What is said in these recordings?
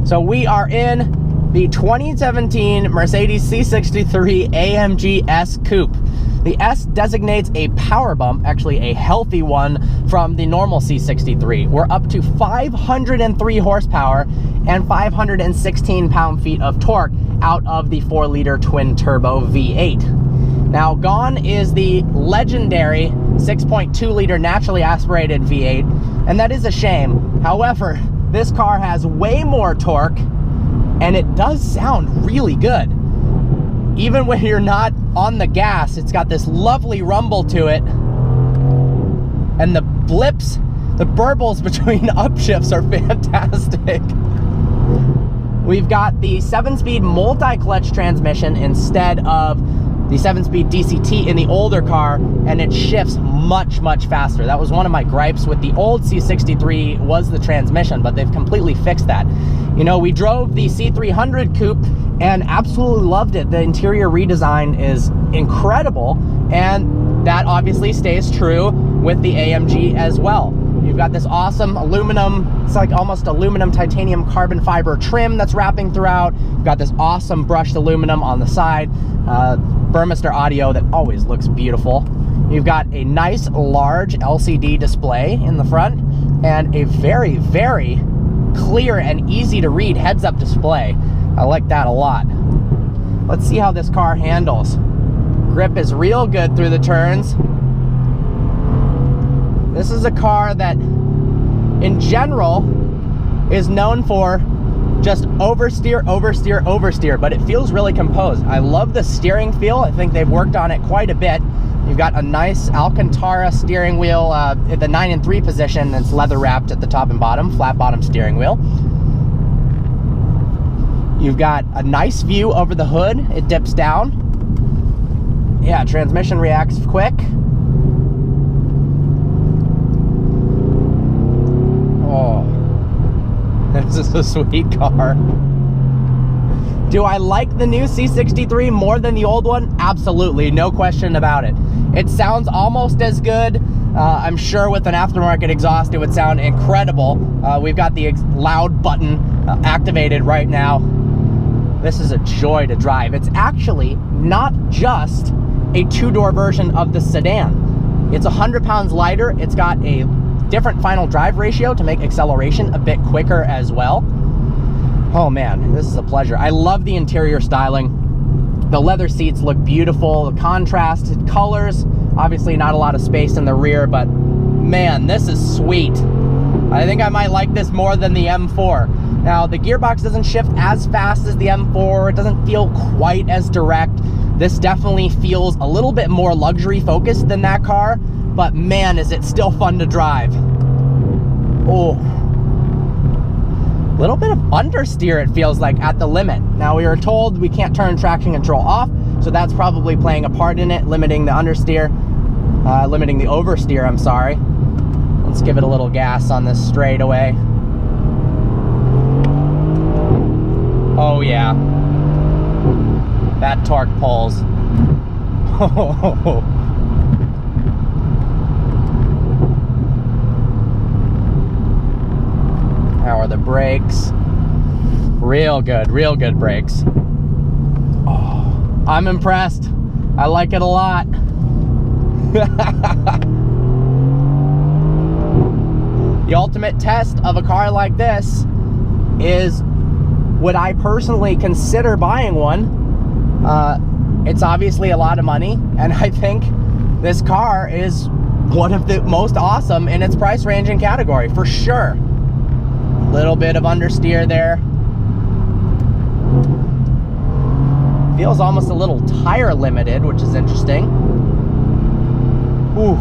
So we are in the 2017 Mercedes C63 AMG S Coupe. The S designates a power bump, actually a healthy one, from the normal C63. We're up to 503 horsepower and 516 pound-feet of torque out of the 4-liter twin-turbo V8. Now, gone is the legendary 6.2-liter naturally aspirated V8, and that is a shame. However, this car has way more torque, and it does sound really good. Even when you're not on the gas, it's got this lovely rumble to it. And the blips, the burbles between upshifts are fantastic. We've got the 7-speed multi-clutch transmission instead of the 7-speed DCT in the older car, and it shifts much, much faster. That was one of my gripes with the old C63 was the transmission, but they've completely fixed that. You know, we drove the C300 Coupe and absolutely loved it. The interior redesign is incredible, and that obviously stays true with the AMG as well. You've got this awesome aluminum, it's like almost aluminum titanium carbon fiber trim that's wrapping throughout. You've got this awesome brushed aluminum on the side, Burmester audio that always looks beautiful. You've got a nice large LCD display in the front and a very, very clear and easy to read heads-up display. I like that a lot. Let's see how this car handles. Grip is real good through the turns. This is a car that, in general, is known for just oversteer, oversteer, oversteer, but it feels really composed. I love the steering feel. I think they've worked on it quite a bit. You've got a nice Alcantara steering wheel at the 9 and 3 position. It's leather wrapped at the top and bottom, flat bottom steering wheel. You've got a nice view over the hood. It dips down. Yeah, transmission reacts quick. Oh, this is a sweet car. Do I like the new C63 more than the old one? Absolutely, no question about it. It sounds almost as good. I'm sure with an aftermarket exhaust it would sound incredible. We've got the loud button activated right now. This is a joy to drive. It's actually not just a 2-door version of the sedan. It's 100 pounds lighter. It's got a different final drive ratio to make acceleration a bit quicker as well. Oh man, this is a pleasure. I love the interior styling. The leather seats look beautiful. The contrasted colors. Obviously not a lot of space in the rear, but man, this is sweet. I think I might like this more than the M4. Now, the gearbox doesn't shift as fast as the M4. It doesn't feel quite as direct. This definitely feels a little bit more luxury focused than that car, but man, is it still fun to drive. Oh, a little bit of understeer it feels like at the limit. Now, we were told we can't turn traction control off, so that's probably playing a part in it, limiting the understeer, limiting the oversteer, I'm sorry. Let's give it a little gas on this straightaway. Oh yeah, that torque pulls. How are the brakes? Real good brakes. Oh, I'm impressed. I like it a lot. The ultimate test of a car like this is, would I personally consider buying one? It's obviously a lot of money, and I think this car is one of the most awesome in its price range and category, for sure. Little bit of understeer there. Feels almost a little tire limited, which is interesting. Ooh.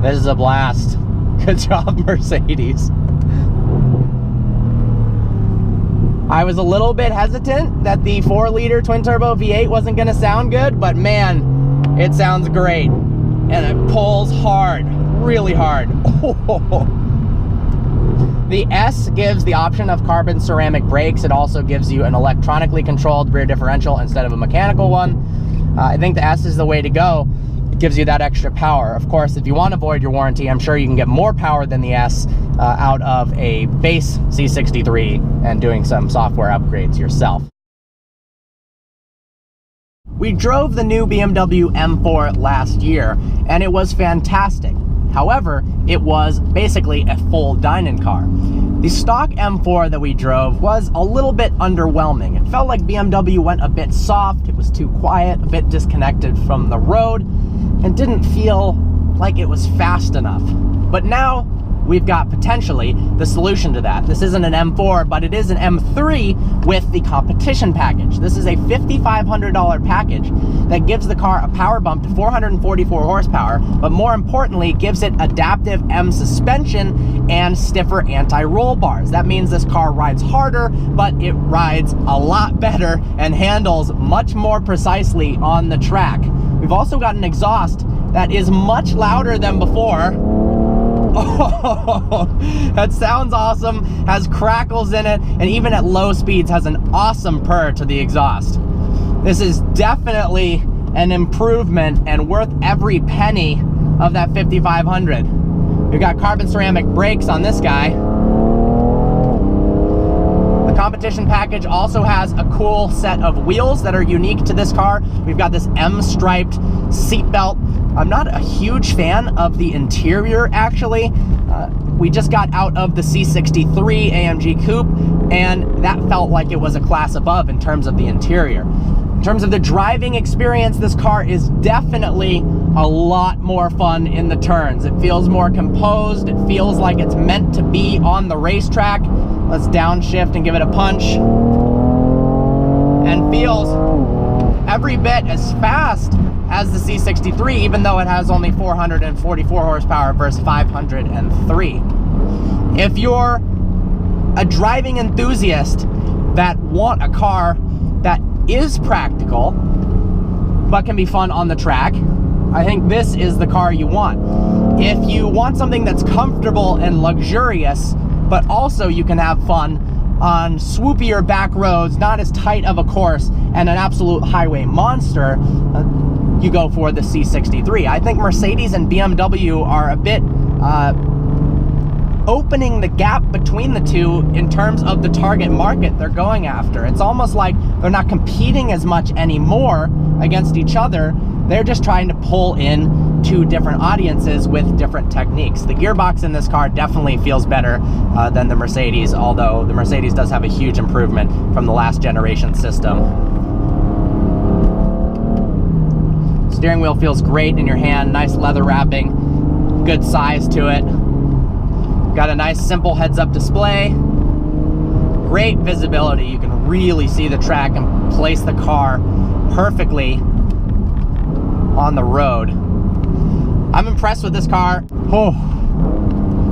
This is a blast. Good job, Mercedes. I was a little bit hesitant that the 4-liter twin-turbo V8 wasn't going to sound good, but man, it sounds great. And it pulls hard, really hard. The S gives the option of carbon ceramic brakes. It also gives you an electronically controlled rear differential instead of a mechanical one. I think the S is the way to go. gives you that extra power. Of course, if you want to avoid your warranty, I'm sure you can get more power than the S out of a base C63 and doing some software upgrades yourself. We drove the new BMW M4 last year, and it was fantastic. However, it was basically a full dining car. The stock M4 that we drove was a little bit underwhelming. It felt like BMW went a bit soft, it was too quiet, a bit disconnected from the road, and didn't feel like it was fast enough. But now, we've got potentially the solution to that. This isn't an M4, but it is an M3 with the competition package. This is a $5,500 package that gives the car a power bump to 444 horsepower, but more importantly, gives it adaptive M suspension and stiffer anti-roll bars. That means this car rides harder, but it rides a lot better and handles much more precisely on the track. We've also got an exhaust that is much louder than before. Oh, that sounds awesome, has crackles in it, and even at low speeds has an awesome purr to the exhaust. This is definitely an improvement and worth every penny of that $5,500. We've got carbon ceramic brakes on this guy. The competition package also has a cool set of wheels that are unique to this car. We've got this M-striped seat belt. I'm not a huge fan of the interior, actually. We just got out of the C63 AMG Coupe, and that felt like it was a class above in terms of the interior. In terms of the driving experience, this car is definitely a lot more fun in the turns. It feels more composed. It feels like it's meant to be on the racetrack. Let's downshift and give it a punch. And feels every bit as fast as the C63, even though it has only 444 horsepower versus 503. If you're a driving enthusiast that want a car that is practical but can be fun on the track, I think this is the car you want. If you want something that's comfortable and luxurious, but also you can have fun on swoopier back roads, not as tight of a course, and an absolute highway monster, you go for the C63. I think Mercedes and BMW are a bit opening the gap between the two in terms of the target market they're going after. It's almost like they're not competing as much anymore against each other. They're just trying to pull in two different audiences with different techniques. The gearbox in this car definitely feels better than the Mercedes, although the Mercedes does have a huge improvement from the last generation system. Steering wheel feels great in your hand, nice leather wrapping, good size to it. Got a nice simple heads-up display, great visibility. You can really see the track and place the car perfectly on the road. I'm impressed with this car. Oh,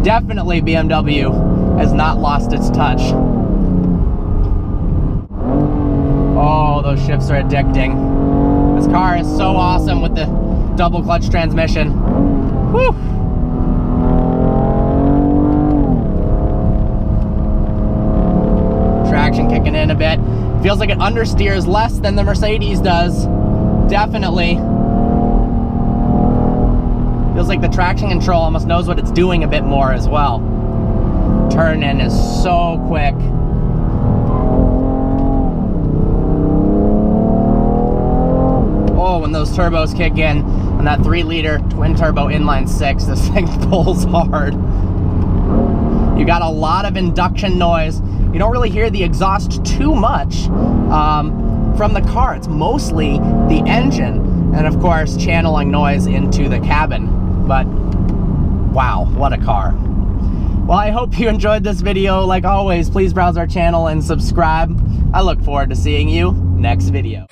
definitely BMW has not lost its touch. Oh, those shifts are addicting. This car is so awesome with the double clutch transmission. Whew. Traction kicking in a bit. Feels like it understeers less than the Mercedes does. Definitely. Feels like the traction control almost knows what it's doing a bit more as well. Turn in is so quick. Oh, when those turbos kick in on that 3-liter twin turbo inline 6, this thing pulls hard. You got a lot of induction noise. You don't really hear the exhaust too much from the car. It's mostly the engine and of course channeling noise into the cabin. But wow, what a car. Well, I hope you enjoyed this video. Like always, please browse our channel and subscribe. I look forward to seeing you next video.